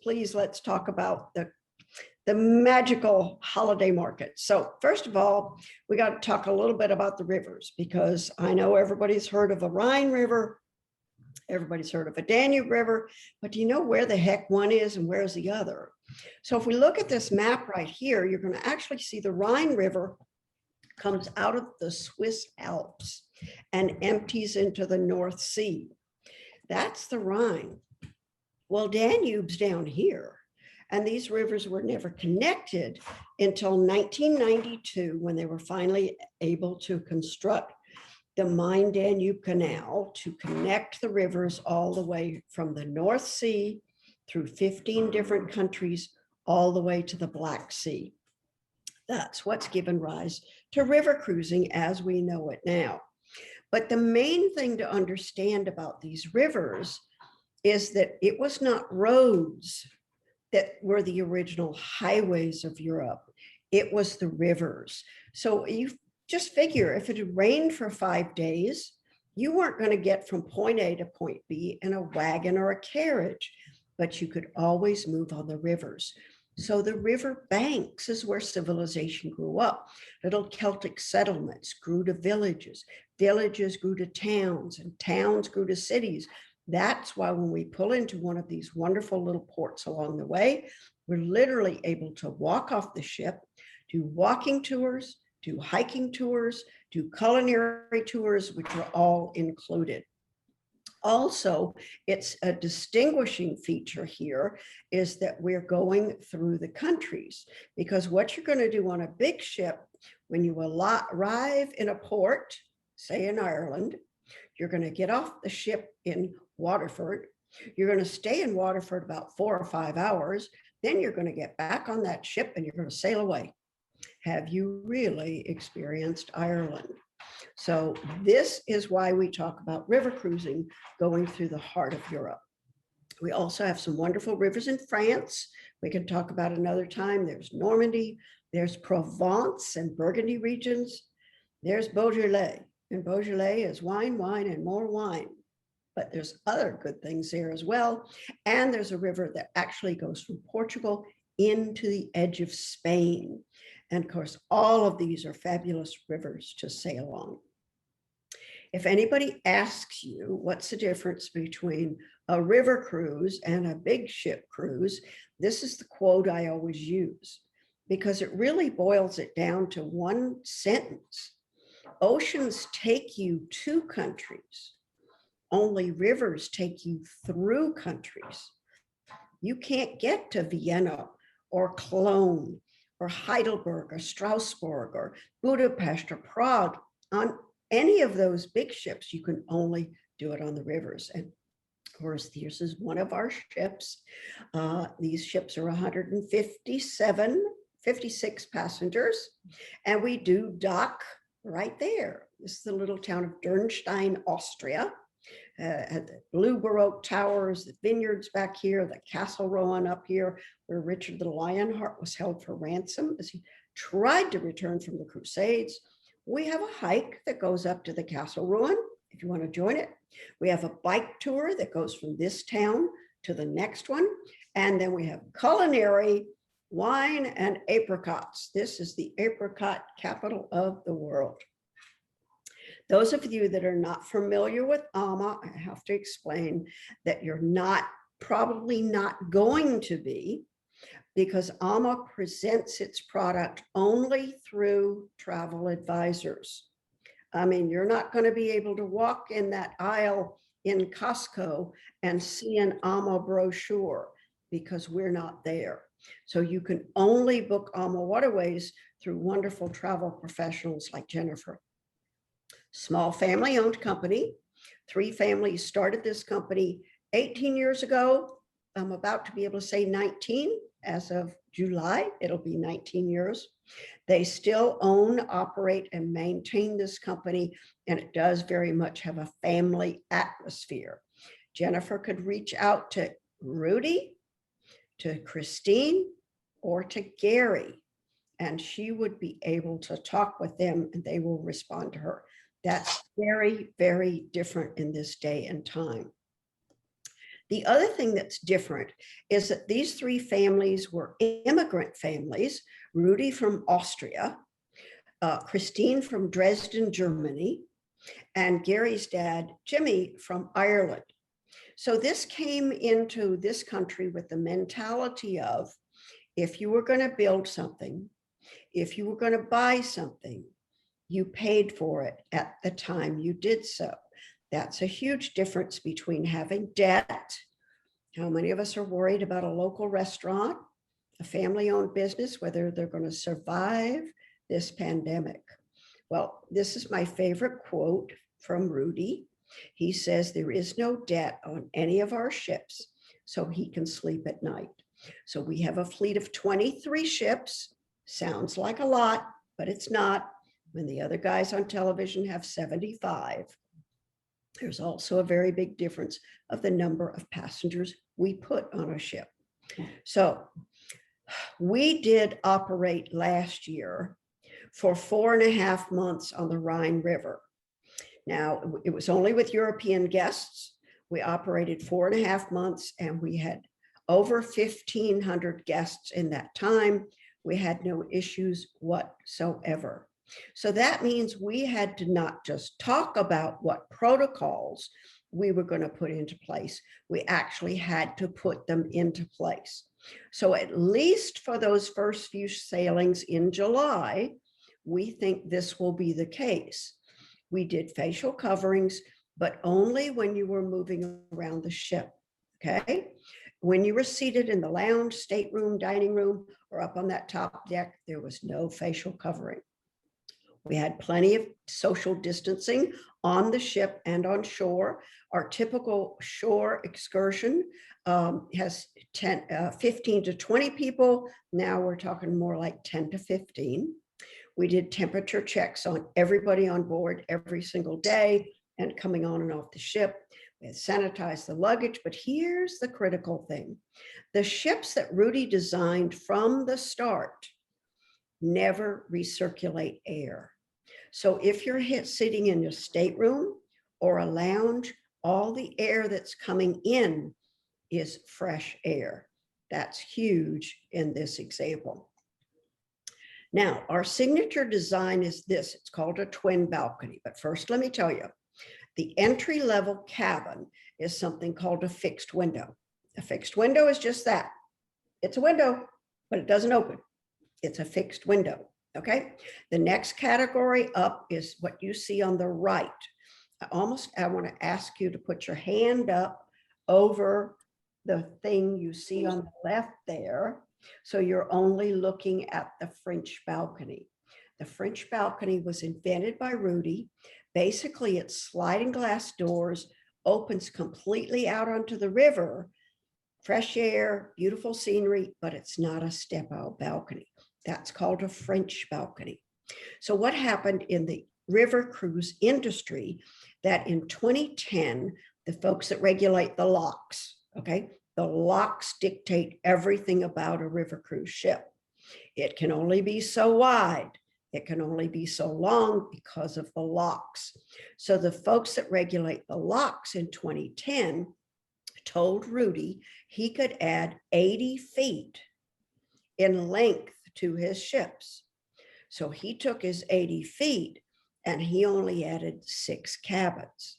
please, let's talk about the magical holiday market. So first of all, we got to talk a little bit about the rivers, because I know everybody's heard of a Rhine River, everybody's heard of a Danube River, but do you know where the heck one is and where's the other? So if we look at this map right here, you're going to actually see the Rhine River comes out of the Swiss Alps and empties into the North Sea. That's the Rhine. Well, Danube's down here. And these rivers were never connected until 1992, when they were finally able to construct the Main-Danube Canal to connect the rivers all the way from the North Sea through 15 different countries, all the way to the Black Sea. That's what's given rise to river cruising as we know it now. But the main thing to understand about these rivers is that it was not roads that were the original highways of Europe. It was the rivers. So you just figure, if it had rained for 5 days, you weren't going to get from point A to point B in a wagon or a carriage, but you could always move on the rivers. So the river banks is where civilization grew up. Little Celtic settlements grew to villages, villages grew to towns, and towns grew to cities. That's why when we pull into one of these wonderful little ports along the way, we're literally able to walk off the ship, do walking tours, do hiking tours, do culinary tours, which are all included. Also, it's a distinguishing feature here is that we're going through the countries, because what you're going to do on a big ship, when you arrive in a port, say in Ireland, you're going to get off the ship in Waterford. You're going to stay in Waterford about 4 or 5 hours. Then you're going to get back on that ship and you're going to sail away. Have you really experienced Ireland? So this is why we talk about river cruising going through the heart of Europe. We also have some wonderful rivers in France. We can talk about another time. There's Normandy, there's Provence and Burgundy regions. There's Beaujolais, and Beaujolais is wine, wine, and more wine. But there's other good things there as well. And there's a river that actually goes from Portugal into the edge of Spain. And of course, all of these are fabulous rivers to sail on. If anybody asks you what's the difference between a river cruise and a big ship cruise, this is the quote I always use, because it really boils it down to one sentence. Oceans take you to countries. Only rivers take you through countries. You can't get to Vienna or Cologne or Heidelberg or Strasbourg or Budapest or Prague on any of those big ships. You can only do it on the rivers. And of course, this is one of our ships. These ships are 56 passengers, and we do dock right there. This is the little town of Dürnstein, Austria. At the Blue Baroque Towers, the vineyards back here, the Castle Rowan up here, where Richard the Lionheart was held for ransom as he tried to return from the Crusades. We have a hike that goes up to the Castle Rowan, if you want to join it. We have a bike tour that goes from this town to the next one. And then we have culinary, wine, and apricots. This is the apricot capital of the world. Those of you that are not familiar with AMA, I have to explain that you're probably not going to be, because AMA presents its product only through travel advisors. I mean, you're not going to be able to walk in that aisle in Costco and see an AMA brochure, because we're not there. So you can only book Amawaterways through wonderful travel professionals like Jennifer. Small family-owned company. 3 families started this company 18 years ago. I'm about to be able to say 19 as of July. It'll be 19 years. They still own, operate, and maintain this company, and it does very much have a family atmosphere. Jennifer could reach out to Rudy, to Christine, or to Gary, and she would be able to talk with them and they will respond to her. That's very, very different in this day and time. The other thing that's different is that these three families were immigrant families: Rudy from Austria, Christine from Dresden, Germany, and Gary's dad, Jimmy, from Ireland. So this came into this country with the mentality of, if you were going to build something, if you were going to buy something, you paid for it at the time you did so. That's a huge difference between having debt. How many of us are worried about a local restaurant, a family-owned business, whether they're going to survive this pandemic? Well, this is my favorite quote from Rudy. He says, there is no debt on any of our ships, so he can sleep at night. So we have a fleet of 23 ships. Sounds like a lot, but it's not. When the other guys on television have 75. There's also a very big difference of the number of passengers we put on a ship. So we did operate last year for 4.5 months on the Rhine River. Now, it was only with European guests. We operated 4.5 months, and we had over 1,500 guests in that time. We had no issues whatsoever. So that means we had to not just talk about what protocols we were going to put into place. We actually had to put them into place. So at least for those first few sailings in July, we think this will be the case. We did facial coverings, but only when you were moving around the ship, okay? When you were seated in the lounge, stateroom, dining room, or up on that top deck, there was no facial covering. We had plenty of social distancing on the ship and on shore. Our typical shore excursion has 15 to 20 people. Now we're talking more like 10 to 15. We did temperature checks on everybody on board every single day and coming on and off the ship. We had sanitized the luggage, but here's the critical thing. The ships that Rudy designed from the start never recirculate air. So if you're sitting in your stateroom or a lounge, all the air that's coming in is fresh air. That's huge in this example. Now, our signature design is this. It's called a twin balcony. But first, let me tell you, the entry-level cabin is something called a fixed window. A fixed window is just that. It's a window, but it doesn't open. It's a fixed window. Okay, the next category up is what you see on the right. I want to ask you to put your hand up over the thing you see on the left there. So you're only looking at the French balcony. The French balcony was invented by Rudy. Basically, it's sliding glass doors, opens completely out onto the river, fresh air, beautiful scenery, but it's not a step-out balcony. That's called a French balcony. So what happened in the river cruise industry, that in 2010, the folks that regulate the locks, okay, the locks dictate everything about a river cruise ship. It can only be so wide. It can only be so long because of the locks. So the folks that regulate the locks in 2010 told Rudy he could add 80 feet in length to his ships. So he took his 80 feet and he only added 6 cabins.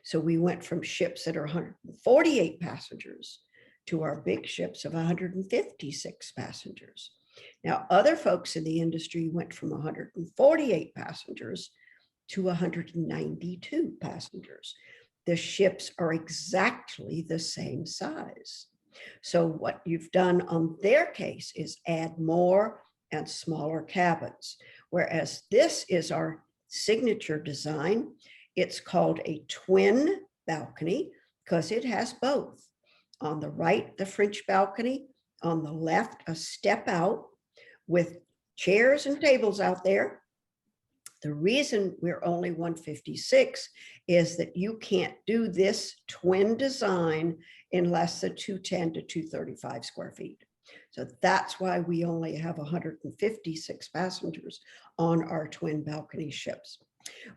So we went from ships that are 148 passengers to our big ships of 156 passengers. Now, other folks in the industry went from 148 passengers to 192 passengers. The ships are exactly the same size. So what you've done on their case is add more and smaller cabins, whereas this is our signature design. It's called a twin balcony because it has both. On the right, the French balcony. On the left, a step out with chairs and tables out there. The reason we're only 156 is that you can't do this twin design in less than 210 to 235 square feet. So that's why we only have 156 passengers on our twin balcony ships.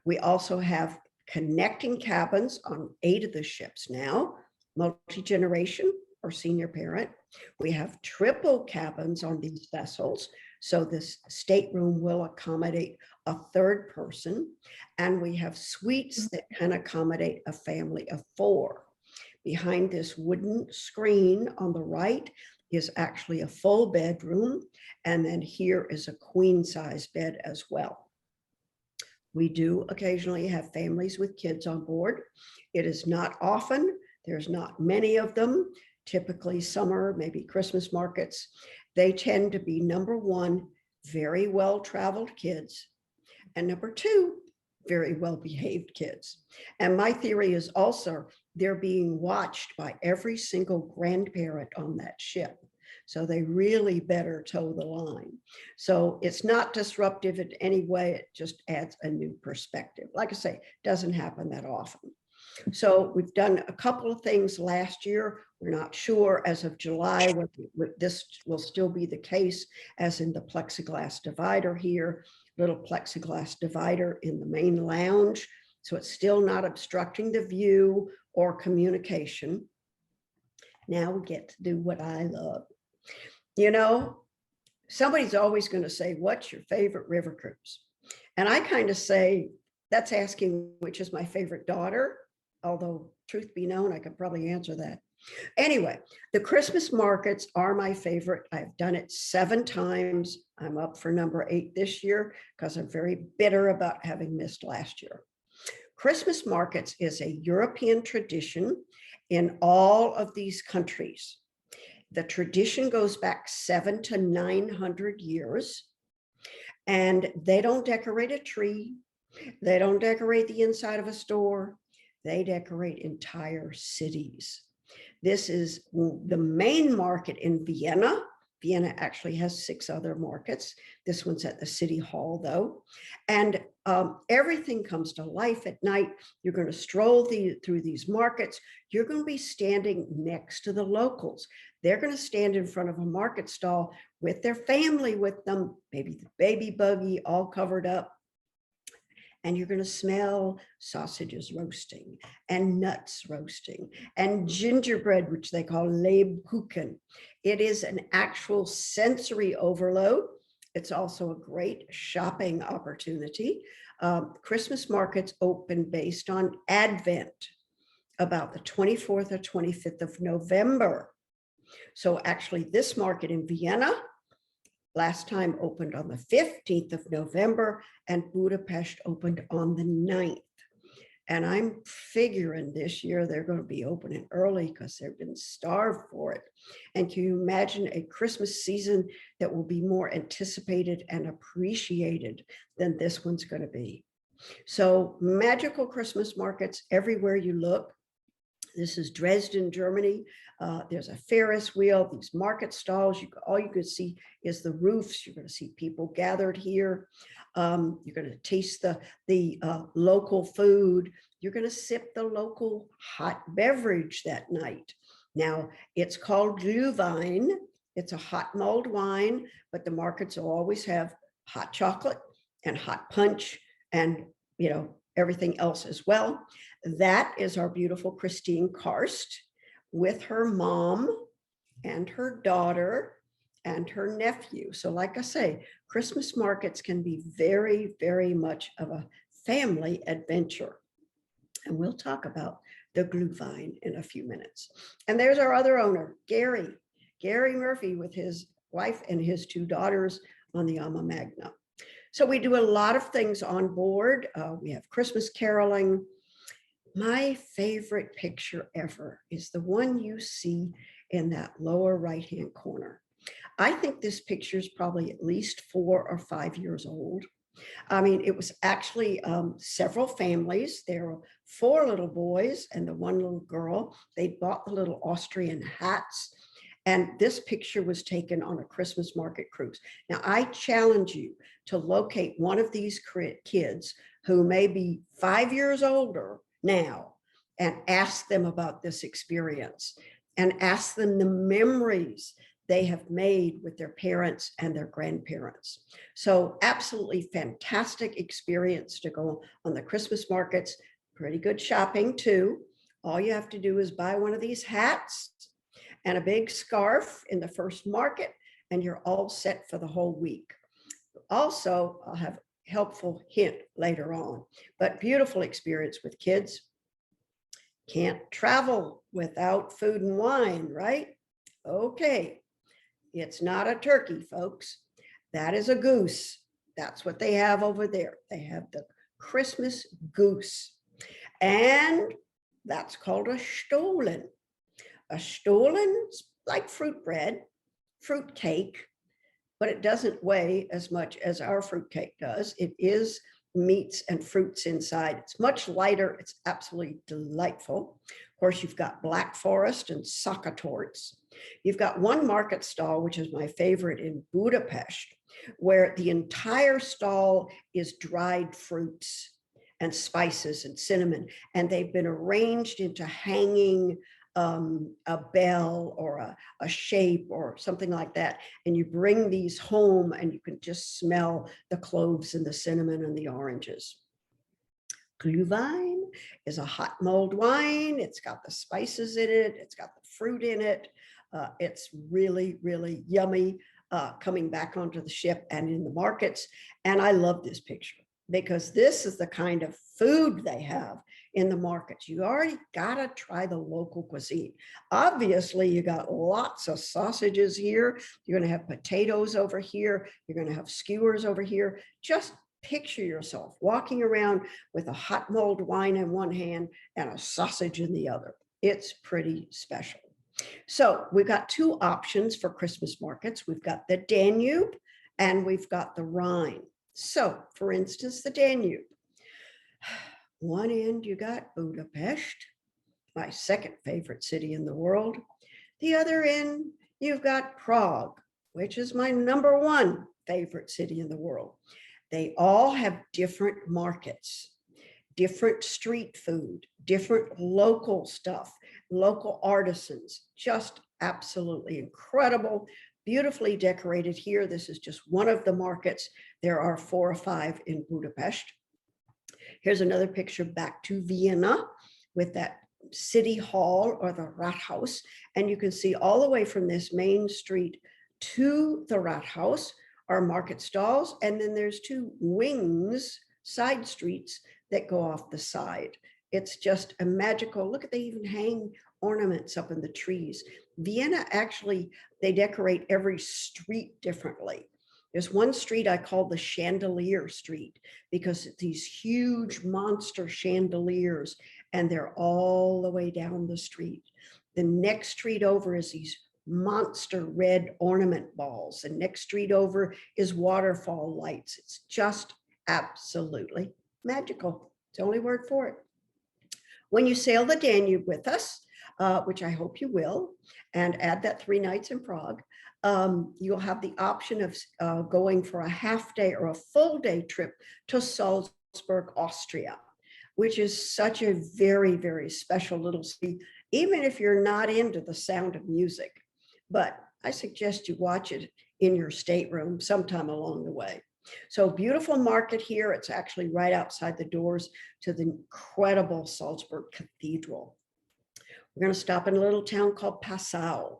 We also have connecting cabins on 8 of the ships now. multi-generation or senior parent. We have triple cabins on these vessels. So this stateroom will accommodate a third person. And we have suites that can accommodate a family of 4. Behind this wooden screen on the right is actually a full bedroom. And then here is a queen size bed as well. We do occasionally have families with kids on board. It is not often. There's not many of them. Typically summer, maybe Christmas markets. They tend to be, number 1, very well-traveled kids. And number 2, very well-behaved kids. And my theory is also they're being watched by every single grandparent on that ship. So they really better toe the line. So it's not disruptive in any way. It just adds a new perspective. Like I say, doesn't happen that often. So we've done a couple of things last year. We're not sure as of July whether this will still be the case, as in the plexiglass divider here, little plexiglass divider in the main lounge. So it's still not obstructing the view or communication. Now we get to do what I love. You know, somebody's always going to say, what's your favorite river cruise? And I kind of say, that's asking which is my favorite daughter. Although truth be known, I could probably answer that. Anyway, the Christmas markets are my favorite. I've done it 7 times. I'm up for number 8 this year because I'm very bitter about having missed last year. Christmas markets is a European tradition in all of these countries. The tradition goes back 700 to 900 years, and they don't decorate a tree. They don't decorate the inside of a store. They decorate entire cities. This is the main market in Vienna. Vienna actually has 6 other markets. This one's at the city hall though. And everything comes to life at night. You're going to stroll through these markets. You're going to be standing next to the locals. They're going to stand in front of a market stall with their family with them, maybe the baby buggy all covered up. And you're going to smell sausages roasting and nuts roasting and gingerbread, which they call Lebkuchen. It is an actual sensory overload. It's also a great shopping opportunity. Christmas markets open based on Advent, about the 24th or 25th of November. So actually this market in Vienna last time opened on the 15th of November, and Budapest opened on the 9th. And I'm figuring this year they're going to be opening early because they've been starved for it. And can you imagine a Christmas season that will be more anticipated and appreciated than this one's going to be? So magical Christmas markets everywhere you look. This is Dresden, Germany. There's a Ferris wheel, these market stalls. All you could see is the roofs. You're going to see people gathered here. You're going to taste the local food. You're going to sip the local hot beverage that night. Now, it's called Glühwein. It's a hot mulled wine, but the markets will always have hot chocolate and hot punch and, you know, everything else as well. That is our beautiful Christine Karst with her mom and her daughter and her nephew. So like I say, Christmas markets can be very, very much of a family adventure. And we'll talk about the Glühwein in a few minutes. And there's our other owner, Gary Murphy, with his wife and his 2 daughters on the Alma Magna. So we do a lot of things on board. We have Christmas caroling. My favorite picture ever is the one you see in that lower right-hand corner. I think this picture is probably at least 4 or 5 years old. I mean, it was actually several families. There were 4 little boys and the 1 little girl. They bought the little Austrian hats. And this picture was taken on a Christmas market cruise. Now, I challenge you to locate one of these kids who may be 5 years older now and ask them about this experience and ask them the memories they have made with their parents and their grandparents. So absolutely fantastic experience to go on the Christmas markets. Pretty good shopping too. All you have to do is buy one of these hats and a big scarf in the first market, and you're all set for the whole week. Also, I'll have a helpful hint later on, but beautiful experience with kids. Can't travel without food and wine, right? Okay, it's not a turkey, folks. That is a goose. That's what they have over there. They have the Christmas goose. And that's called a stollen. A stollen's like fruit bread, fruit cake, but it doesn't weigh as much as our fruit cake does. It is meats and fruits inside. It's much lighter. It's absolutely delightful. Of course, you've got Black Forest and Sakatorts. You've got one market stall, which is my favorite in Budapest, where the entire stall is dried fruits and spices and cinnamon, and they've been arranged into hanging a bell or a shape or something like that. And you bring these home and you can just smell the cloves and the cinnamon and the oranges. Glühwein is a hot mulled wine. It's got the spices in it. It's got the fruit in it. It's really, really yummy coming back onto the ship and in the markets. And I love this picture because this is the kind of food they have in the markets. You already got to try the local cuisine. Obviously, you got lots of sausages here. You're going to have potatoes over here. You're going to have skewers over here. Just picture yourself walking around with a hot mulled wine in one hand and a sausage in the other. It's pretty special. So we've got two options for Christmas markets. We've got the Danube and we've got the Rhine. So for instance, the Danube. One end you got Budapest, my second favorite city in the world. The other end you've got Prague, which is my number one favorite city in the world. They all have different markets, different street food, different local stuff, local artisans, just absolutely incredible, beautifully decorated here. This is just one of the markets. There are 4 or 5 in Budapest. Here's another picture back to Vienna with that city hall or the Rathaus. And you can see all the way from this main street to the Rathaus are market stalls. And then there's 2 wings, side streets that go off the side. It's just a magical, look at, they even hang ornaments up in the trees. Vienna, actually, they decorate every street differently. There's one street I call the Chandelier Street because it's these huge monster chandeliers and they're all the way down the street. The next street over is these monster red ornament balls. The next street over is waterfall lights. It's just absolutely magical. It's the only word for it. When you sail the Danube with us, which I hope you will, and add that 3 nights in Prague, you'll have the option of going for a half day or a full day trip to Salzburg, Austria, which is such a very, very special little city, even if you're not into the sound of music. But I suggest you watch it in your stateroom sometime along the way. So beautiful market here. It's actually right outside the doors to the incredible Salzburg Cathedral. We're going to stop in a little town called Passau.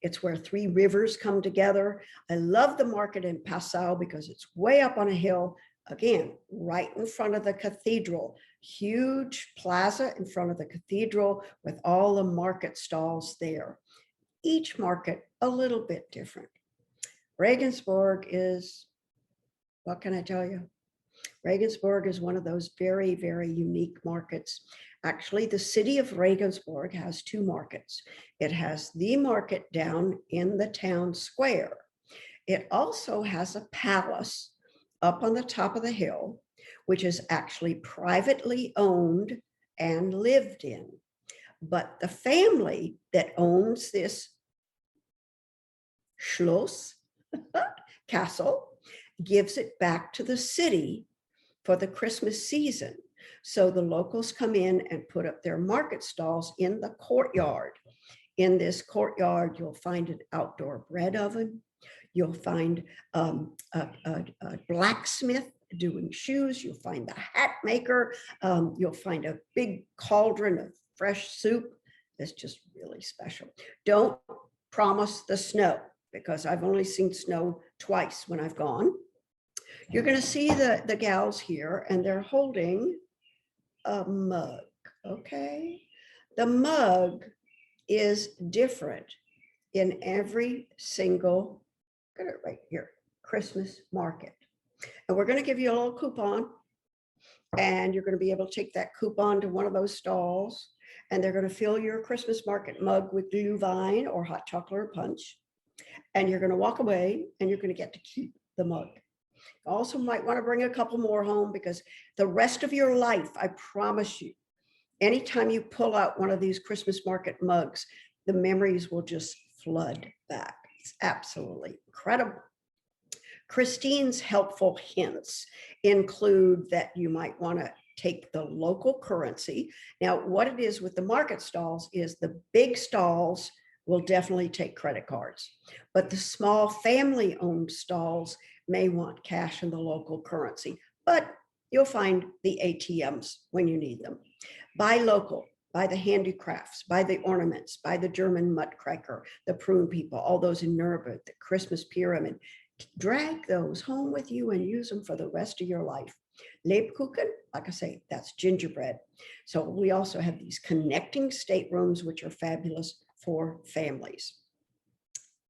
It's where 3 rivers come together. I love the market in Passau because it's way up on a hill, again, right in front of the cathedral. Huge plaza in front of the cathedral with all the market stalls there. Each market a little bit different. Regensburg is, what can I tell you? Regensburg is one of those very, very unique markets. Actually, the city of Regensburg has 2 markets. It has the market down in the town square. It also has a palace up on the top of the hill, which is actually privately owned and lived in. But the family that owns this Schloss, castle, gives it back to the city for the Christmas season. So the locals come in and put up their market stalls in the courtyard. In this courtyard, you'll find an outdoor bread oven. You'll find a blacksmith doing shoes. You'll find the hat maker. You'll find a big cauldron of fresh soup. It's just really special. Don't promise the snow, because I've only seen snow twice when I've gone. You're going to see the gals here, and they're holding a mug. Okay. The mug is different in every single, got it right here, Christmas market. And we're going to give you a little coupon, and you're going to be able to take that coupon to one of those stalls, and they're going to fill your Christmas market mug with Glühwein or hot chocolate or punch. And you're going to walk away, and you're going to get to keep the mug. Also might want to bring a couple more home, because the rest of your life, I promise you, anytime you pull out one of these Christmas market mugs, the memories will just flood back. It's absolutely incredible. Christine's helpful hints include that you might want to take the local currency. Now, what it is with the market stalls is the big stalls will definitely take credit cards, but the small family-owned stalls may want cash in the local currency, but you'll find the ATMs when you need them. Buy local, buy the handicrafts, buy the ornaments, buy the German Muttcracker, the prune people, all those in Nuremberg, the Christmas pyramid. Drag those home with you and use them for the rest of your life. Lebkuchen, like I say, that's gingerbread. So we also have these connecting staterooms, which are fabulous for families.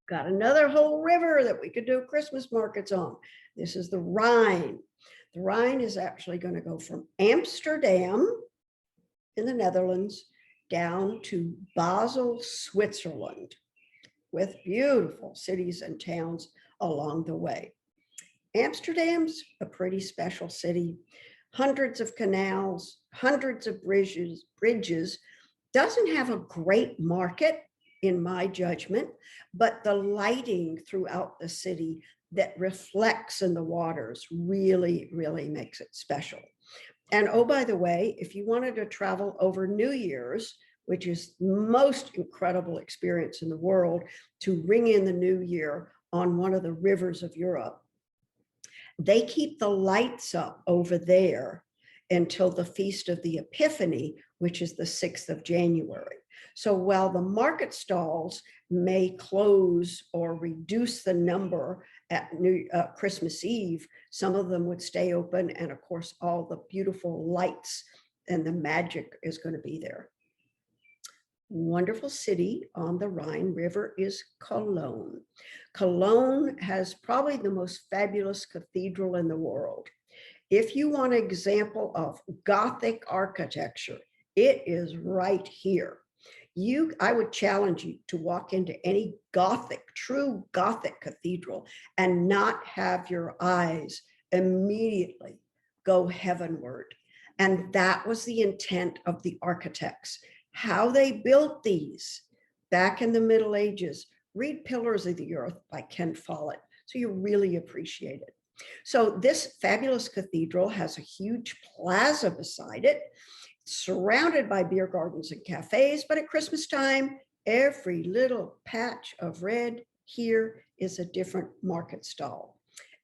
Got another whole river that we could do Christmas markets on. This is the Rhine. The Rhine is actually going to go from Amsterdam in the Netherlands down to Basel, Switzerland, with beautiful cities and towns along the way. Amsterdam's a pretty special city. Hundreds of canals, hundreds of bridges. Doesn't have a great market, in my judgment, but the lighting throughout the city that reflects in the waters really, really makes it special. And oh, by the way, if you wanted to travel over New Year's, which is the most incredible experience in the world, to ring in the new year on one of the rivers of Europe, they keep the lights up over there until the Feast of the Epiphany, which is the 6th of January. So while the market stalls may close or reduce the number at Christmas Eve, some of them would stay open. And of course, all the beautiful lights and the magic is going to be there. Wonderful city on the Rhine River is Cologne. Cologne has probably the most fabulous cathedral in the world. If you want an example of Gothic architecture, it is right here. I would challenge you to walk into any true Gothic cathedral and not have your eyes immediately go heavenward. And that was the intent of the architects. How they built these back in the Middle Ages. Read Pillars of the Earth by Ken Follett, so you really appreciate it. So this fabulous cathedral has a huge plaza beside it, surrounded by beer gardens and cafes, but at Christmas time, every little patch of red here is a different market stall.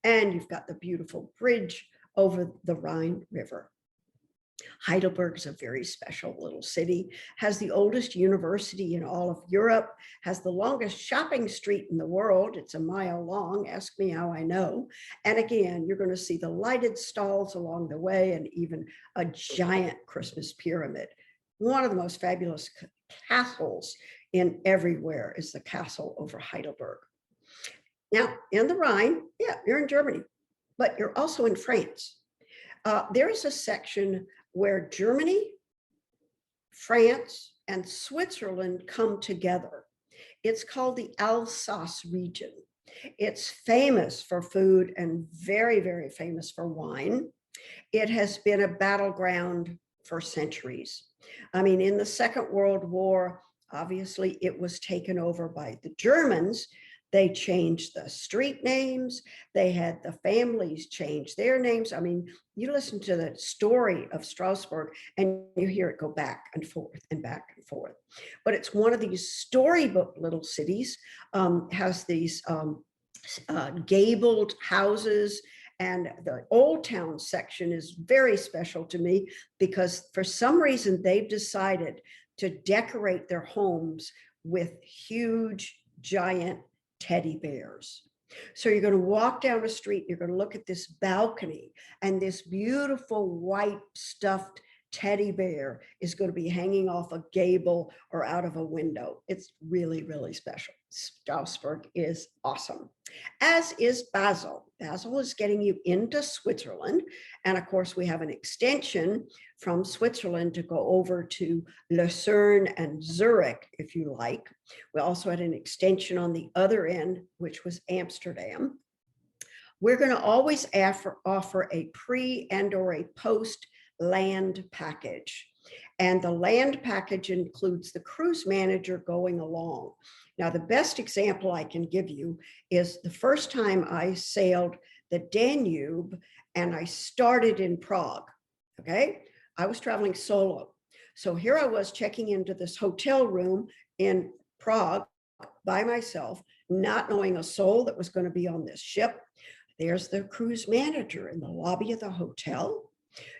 And you've got the beautiful bridge over the Rhine River. Heidelberg's a very special little city, has the oldest university in all of Europe, has the longest shopping street in the world. It's a mile long, ask me how I know. And again, you're going to see the lighted stalls along the way and even a giant Christmas pyramid. One of the most fabulous castles in everywhere is the castle over Heidelberg. Now, in the Rhine, yeah, you're in Germany, but you're also in France. There is a section where Germany, France, and Switzerland come together. It's called the Alsace region. It's famous for food and very, very famous for wine. It has been a battleground for centuries. I mean, in the Second World War, obviously it was taken over by the Germans. They changed the street names. They had the families change their names. I mean, you listen to the story of Strasbourg and you hear it go back and forth and back and forth. But it's one of these storybook little cities, has these gabled houses. And the Old Town section is very special to me because for some reason they've decided to decorate their homes with huge, giant teddy bears. So you're going to walk down the street, you're going to look at this balcony, and this beautiful white stuffed teddy bear is going to be hanging off a gable or out of a window. It's really, really special. Strasbourg is awesome, as is Basel. Basel is getting you into Switzerland. And of course, we have an extension from Switzerland to go over to Lucerne and Zurich, if you like. We also had an extension on the other end, which was Amsterdam. We're going to always offer a pre and or a post land package. And the land package includes the cruise manager going along. Now, the best example I can give you is the first time I sailed the Danube and I started in Prague, okay? I was traveling solo. So here I was checking into this hotel room in Prague by myself, not knowing a soul that was going to be on this ship. There's the cruise manager in the lobby of the hotel,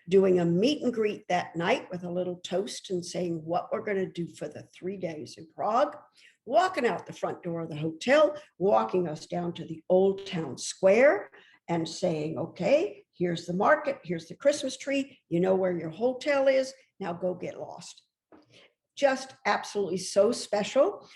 doing a meet and greet that night with a little toast and saying what we're going to do for the 3 days in Prague, walking out the front door of the hotel, walking us down to the old town square and saying, okay, here's the market, here's the Christmas tree, you know where your hotel is, now go get lost. Just absolutely so special.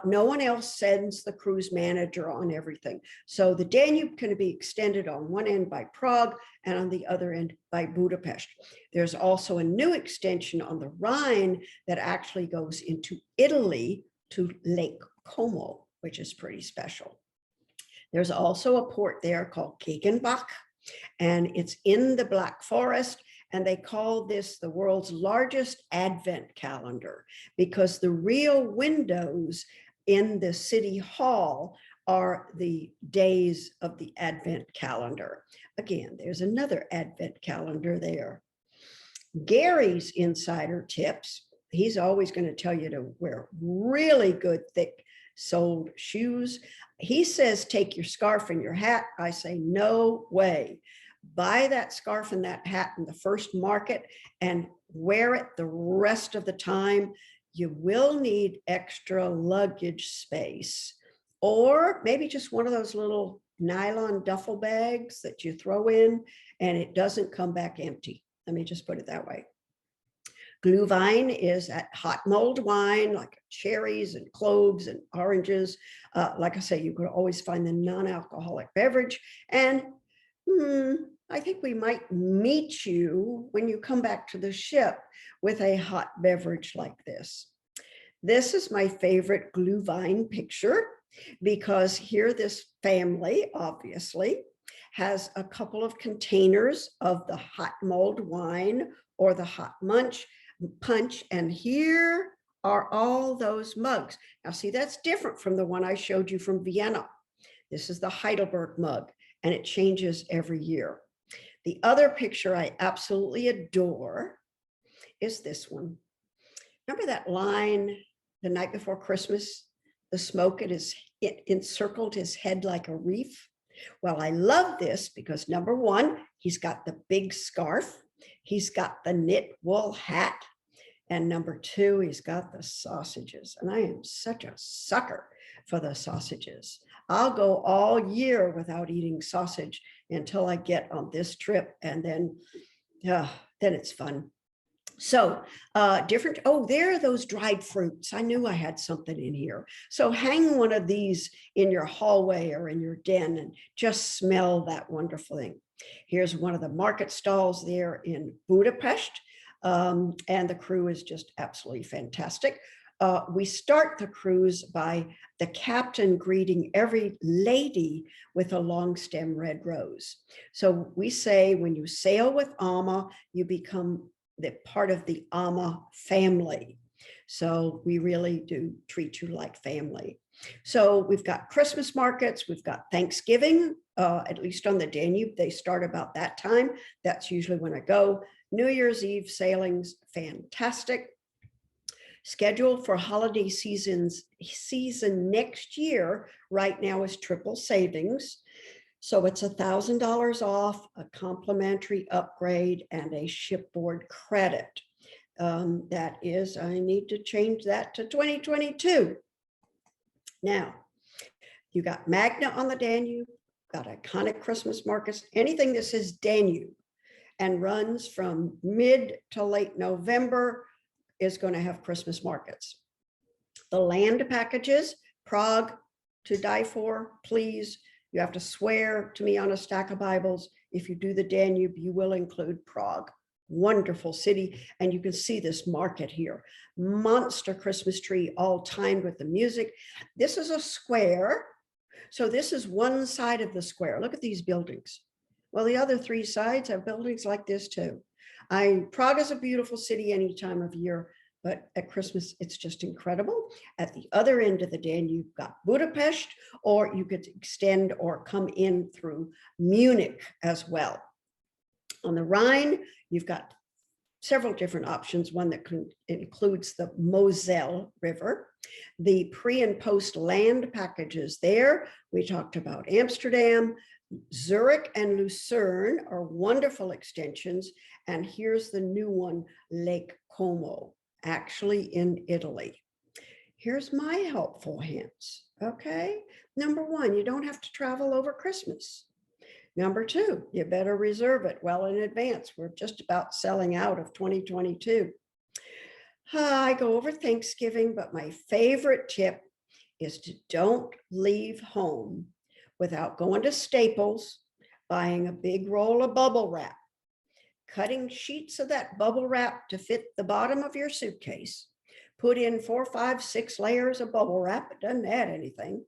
No one else sends the cruise manager on everything. So the Danube can be extended on one end by Prague and on the other end by Budapest. There's also a new extension on the Rhine that actually goes into Italy to Lake Como, which is pretty special. There's also a port there called Gegenbach, and it's in the Black Forest. And they call this the world's largest Advent calendar because the real windows in the city hall are the days of the Advent calendar. Again, there's another Advent calendar there. Gary's insider tips. He's always going to tell you to wear really good, thick soled shoes. He says, take your scarf and your hat. I say, no way. Buy that scarf and that hat in the first market and wear it the rest of the time. You will need extra luggage space, or maybe just one of those little nylon duffel bags that you throw in and it doesn't come back empty. Let me just put it that way. Glühwein is that hot mulled wine, like cherries and cloves and oranges. Like I say, you could always find the non-alcoholic beverage. And I think we might meet you when you come back to the ship with a hot beverage like this. This is my favorite Glühwein picture because here this family obviously has a couple of containers of the hot mulled wine or the hot punch, and here are all those mugs. Now see, that's different from the one I showed you from Vienna. This is the Heidelberg mug, and it changes every year. The other picture I absolutely adore is this one. Remember that line, the night before Christmas, the smoke it encircled his head like a wreath? Well, I love this because number one, he's got the big scarf, he's got the knit wool hat, and number two, he's got the sausages. And I am such a sucker for the sausages. I'll go all year without eating sausage until I get on this trip, and then it's fun. So there are those dried fruits. I knew I had something in here. So hang one of these in your hallway or in your den and just smell that wonderful thing. Here's one of the market stalls there in Budapest, and the crew is just absolutely fantastic. We start the cruise by the captain greeting every lady with a long stem red rose. So we say when you sail with AMA, you become the part of the AMA family. So we really do treat you like family. So we've got Christmas markets, we've got Thanksgiving, at least on the Danube, they start about that time. That's usually when I go. New Year's Eve sailings, fantastic. Schedule for holiday season next year right now is triple savings. So it's $1,000 off, a complimentary upgrade, and a shipboard credit. That is, I need to change that to 2022. Now, you got Magna on the Danube, got iconic Christmas markets, anything that says Danube and runs from mid to late November is going to have Christmas markets. The land packages, Prague, to die for, please. You have to swear to me on a stack of Bibles. If you do the Danube, you will include Prague. Wonderful city. And you can see this market here. Monster Christmas tree, all timed with the music. This is a square. So this is one side of the square. Look at these buildings. Well, the other three sides have buildings like this too. Prague is a beautiful city any time of year, but at Christmas, it's just incredible. At the other end of the Danube, you've got Budapest, or you could extend or come in through Munich as well. On the Rhine, you've got several different options. One that includes the Moselle River, the pre and post land packages there. We talked about Amsterdam, Zurich and Lucerne are wonderful extensions. And here's the new one, Lake Como, actually in Italy. Here's my helpful hints. Okay. Number one, you don't have to travel over Christmas. Number two, you better reserve it well in advance. We're just about selling out of 2022. I go over Thanksgiving, but my favorite tip is to don't leave home without going to Staples, buying a big roll of bubble wrap, cutting sheets of that bubble wrap to fit the bottom of your suitcase, put in 4, 5, 6 layers of bubble wrap. It doesn't add anything.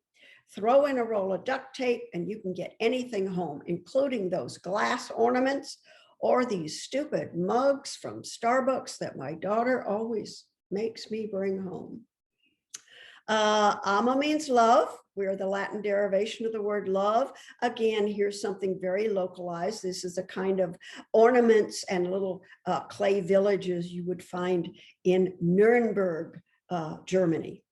Throw in a roll of duct tape and you can get anything home, including those glass ornaments or these stupid mugs from Starbucks that my daughter always makes me bring home. Ama means love. We're the Latin derivation of the word love. Again, here's something very localized. This is a kind of ornaments and little clay villages you would find in Nuremberg, Germany.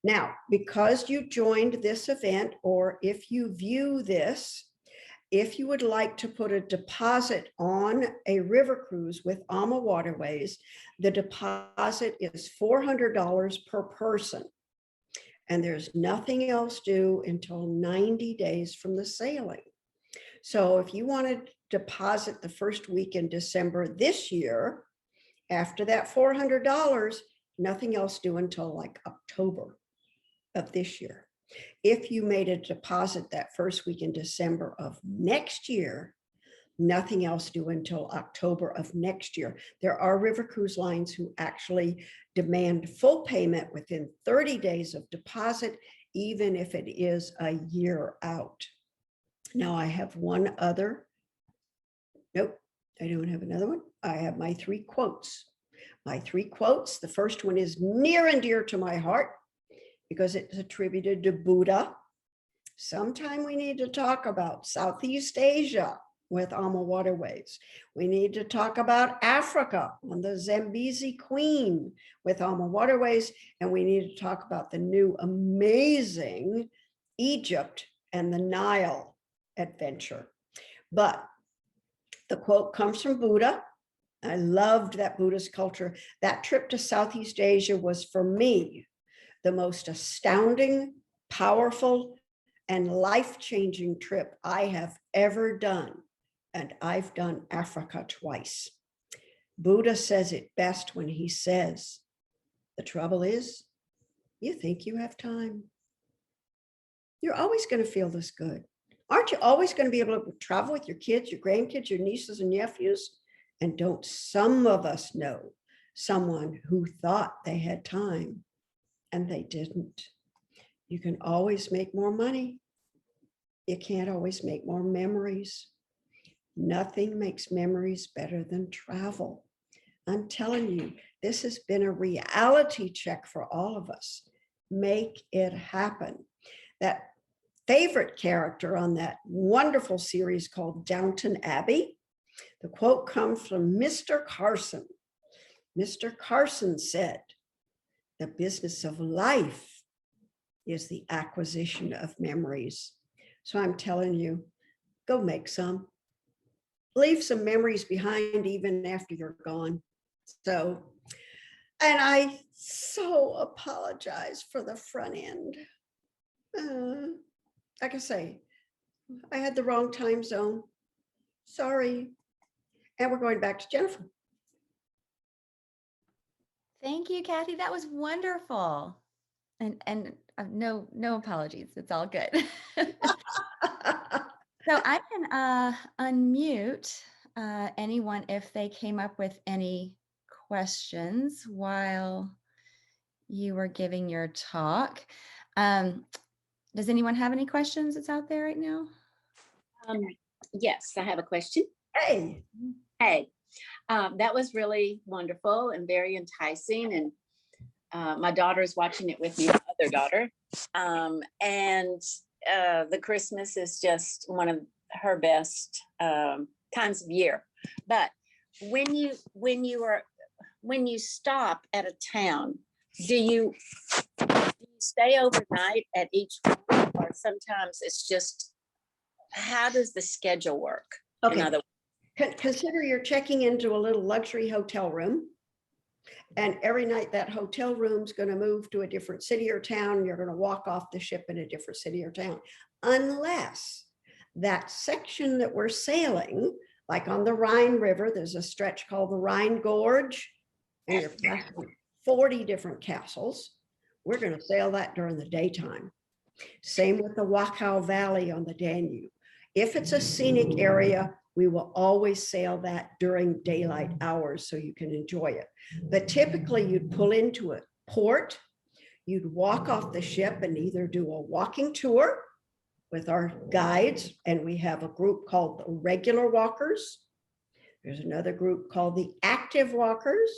Now, because you joined this event, or if you view this, if you would like to put a deposit on a river cruise with Amawaterways, the deposit is $400 per person. And there's nothing else due until 90 days from the sailing. So if you want to deposit the first week in December this year, after that $400, nothing else due until like October of this year. If you made a deposit that first week in December of next year, nothing else due until October of next year. There are river cruise lines who actually demand full payment within 30 days of deposit, even if it is a year out. Now I have one other. Nope, I don't have another one. I have my 3 quotes. My 3 quotes. The first one is near and dear to my heart because it's attributed to Buddha. Sometime we need to talk about Southeast Asia with Amawaterways. We need to talk about Africa on the Zambezi Queen with Amawaterways, and we need to talk about the new amazing Egypt and the Nile adventure. But the quote comes from Buddha. I loved that Buddhist culture. That trip to Southeast Asia was, for me, the most astounding, powerful, and life-changing trip I have ever done. And I've done Africa twice. Buddha says it best when he says, the trouble is, you think you have time. You're always going to feel this good. Aren't you always going to be able to travel with your kids, your grandkids, your nieces and nephews? And don't some of us know someone who thought they had time and they didn't? You can always make more money. You can't always make more memories. Nothing makes memories better than travel. I'm telling you, this has been a reality check for all of us. Make it happen. That favorite character on that wonderful series called Downton Abbey, the quote comes from Mr. Carson. Mr. Carson said, the business of life is the acquisition of memories. So I'm telling you, go make some. Leave some memories behind even after you're gone. So, and I so apologize for the front end. Like I say, I had the wrong time zone. Sorry. And we're going back to Jennifer. Thank you, Kathy. That was wonderful. And no apologies. It's all good. So I can unmute anyone if they came up with any questions while you were giving your talk. Does anyone have any questions that's out there right now? Yes, I have a question. Hey. Hey, that was really wonderful and very enticing. And my daughter is watching it with me, my other daughter. And the Christmas is just one of her best times of year. But when you stop at a town, do you stay overnight at each one, or sometimes it's just, how does the schedule work? Okay. Consider you're checking into a little luxury hotel room, and every night that hotel room's going to move to a different city or town, and you're going to walk off the ship in a different city or town, unless that section that we're sailing, like on the Rhine River, there's a stretch called the Rhine Gorge, and you're passing 40 different castles. We're going to sail that during the daytime. Same with the Wachau Valley on the Danube. If it's a scenic area, we will always sail that during daylight hours so you can enjoy it. But typically you'd pull into a port, you'd walk off the ship and either do a walking tour with our guides, and we have a group called the regular walkers. There's another group called the active walkers.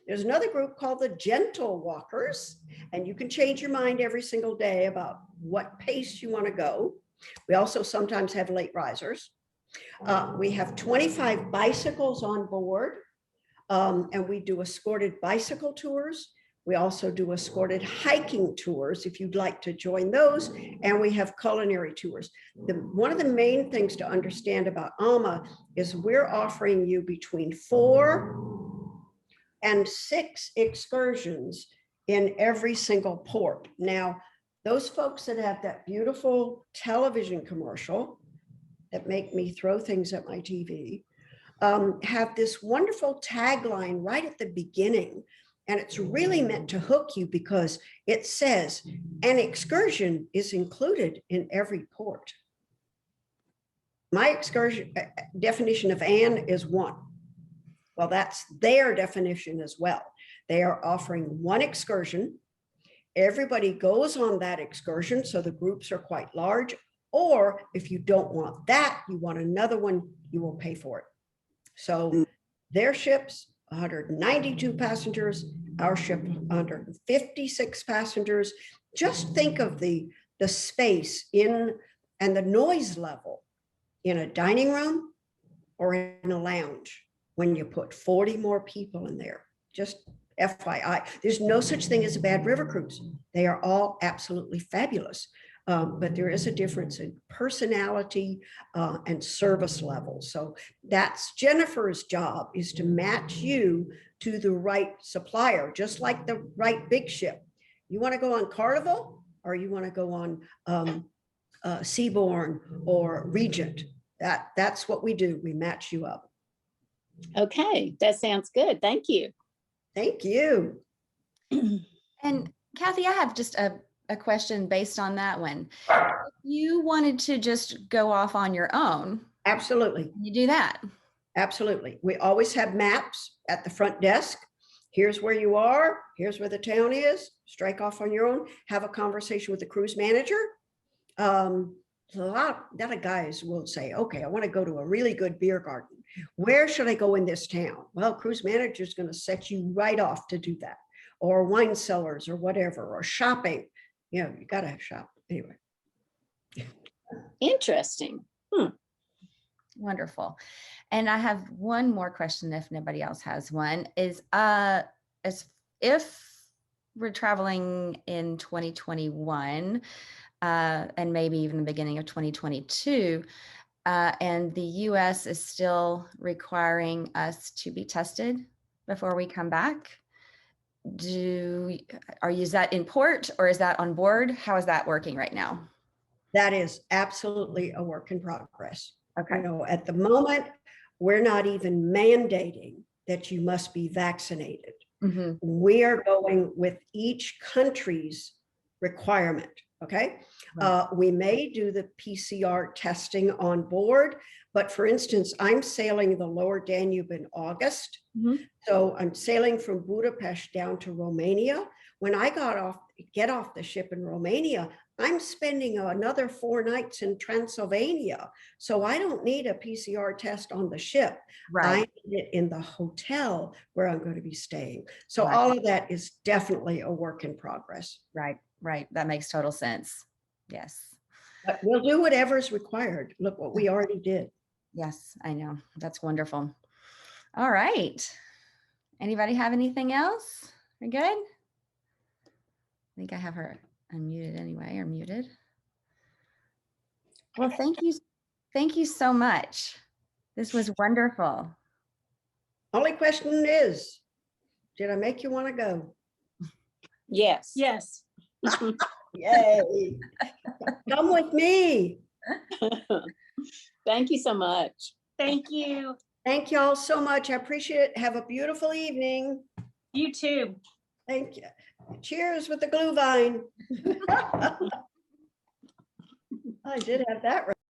There's another group called the gentle walkers, and you can change your mind every single day about what pace you want to go. We also sometimes have late risers. We have 25 bicycles on board, and we do escorted bicycle tours. We also do escorted hiking tours if you'd like to join those, and we have culinary tours. One of the main things to understand about AMA is we're offering you between 4 and 6 excursions in every single port. Now, those folks that have that beautiful television commercial that make me throw things at my TV have this wonderful tagline right at the beginning. And it's really meant to hook you because it says an excursion is included in every port. My excursion definition of an is 1. Well, that's their definition as well. They are offering 1 excursion. Everybody goes on that excursion, so the groups are quite large. Or if you don't want that, you want another one, you will pay for it. So their ship's 192 passengers, our ship 156 passengers. Just think of the space in and the noise level in a dining room or in a lounge when you put 40 more people in there. Just FYI, there's no such thing as a bad river cruise. They are all absolutely fabulous. But there is a difference in personality and service level. So that's Jennifer's job, is to match you to the right supplier, just like the right big ship. You want to go on Carnival, or you want to go on Seabourn or Regent. That's what we do. We match you up. Okay, that sounds good. Thank you. Thank you. And Kathy, I have just a question based on that one. If you wanted to just go off on your own, absolutely, you do that. Absolutely. We always have maps at the front desk. Here's where you are. Here's where the town is. Strike off on your own. Have a conversation with the cruise manager. A lot of guys will say, okay, I want to go to a really good beer garden. Where should I go in this town? Well, cruise manager is going to set you right off to do that, or wine cellars or whatever, or shopping. You know, you got to have shop anyway. Interesting. Wonderful. And I have one more question if nobody else has one, is if we're traveling in 2021 and maybe even the beginning of 2022, and the US is still requiring us to be tested before we come back? Is that in port or is that on board? How is that working right now? That is absolutely a work in progress. Okay. You know, at the moment, we're not even mandating that you must be vaccinated. Mhm. We are going with each country's requirement. Okay. Right. We may do the PCR testing on board, but for instance, I'm sailing the lower Danube in August. Mhm. So I'm sailing from Budapest down to Romania. When I get off the ship in Romania, I'm spending another 4 nights in Transylvania. So I don't need a PCR test on the ship. I Right. need it in the hotel where I'm going to be staying. So Right. all of that is definitely a work in progress. Right. Right. That makes total sense. Yes. But we'll do whatever's required. Look what we already did. Yes, I know. That's wonderful. All right. Anybody have anything else? We're good? I think I have her unmuted anyway, or muted. Well, thank you. Thank you so much. This was wonderful. Only question is, did I make you want to go? Yes. Yes. Yay. Come with me. Thank you so much. Thank you. Thank you all so much. I appreciate it. Have a beautiful evening. You too. Thank you. Cheers with the glue vine. I did have that right.